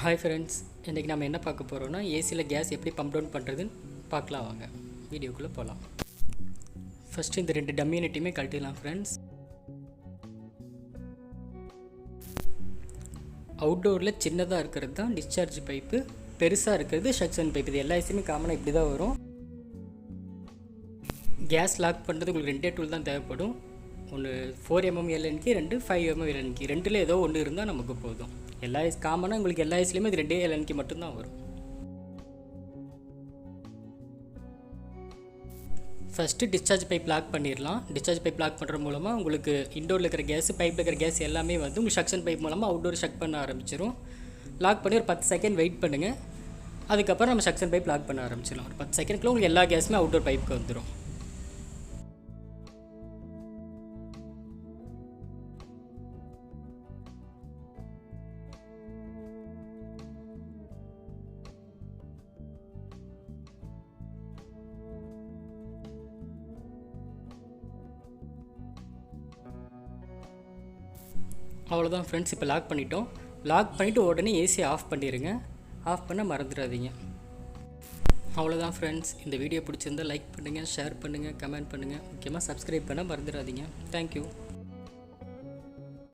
Hi friends, இன்றைக்கி நம்ம என்ன பார்க்க போகிறோம்னா ஏசியில் கேஸ் எப்படி பம்ப் டவுன் பண்ணுறதுன்னு பார்க்கலாம். வாங்க வீடியோக்குள்ளே போகலாம். ஃபஸ்ட்டு இந்த 2 டம்மி யூனிட்டையுமே கழட்டிடலாம் ஃப்ரெண்ட்ஸ். அவுட்டோரில் சின்னதாக இருக்கிறது தான் டிஸ்சார்ஜ் பைப்பு, பெருசாக இருக்கிறது சக்ஷன் பைப். இது எல்லா ஏசியுமே காமனாக இப்படி தான் வரும். கேஸ் லாக் பண்ணுறது உங்களுக்கு 2 டூல் தான் தேவைப்படும். ஒன்று 4mm எல்என்கி, 2 5mm எல்என்கி. ரெண்டில் ஏதோ ஒன்று இருந்தால் நமக்கு போதும். எல்லா காமனாக உங்களுக்கு எல்லா ஏசிலையுமே இது 2 எல்என்கி மட்டும்தான் வரும். ஃபஸ்ட்டு டிஸ்சார்ஜ் பைப் லாக் பண்ணிடலாம். டிஸ்சார்ஜ் பைப் லாக் பண்ணுற மூலமாக உங்களுக்கு இன்டோரில் இருக்கிற கேஸ், பைப்பில் இருக்கிற கேஸ் எல்லாமே வந்து உங்களுக்கு சக்ஷன் பைப் மூலமாக அவுட்டோர் ஷக் பண்ண ஆரம்பிச்சிடும். லாக் பண்ணி ஒரு 10 செகண்ட் வெயிட் பண்ணுங்கள். அதுக்கப்புறம் நம்ம சக்ஷன் பைப் லாக் பண்ண ஆரம்பிச்சிடலாம். ஒரு 10 செகண்ட்க்குள்ள உங்களுக்கு எல்லா கேஸுமே அவுட்டோர் பைப்புக்கு வந்துடும். அவ்வளோதான் ஃப்ரெண்ட்ஸ், இப்போ லாக் பண்ணிட்டோம். லாக் பண்ணிவிட்டு உடனே ஏசி ஆஃப் பண்ணிடுங்க. ஆஃப் பண்ண மறந்துடாதீங்க. அவ்வளோதான் ஃப்ரெண்ட்ஸ், இந்த வீடியோ பிடிச்சிருந்தால் லைக் பண்ணுங்கள், ஷேர் பண்ணுங்கள், கமெண்ட் பண்ணுங்கள். முக்கியமாக சப்ஸ்கிரைப் பண்ண மறந்துடாதீங்க. தேங்க்யூ.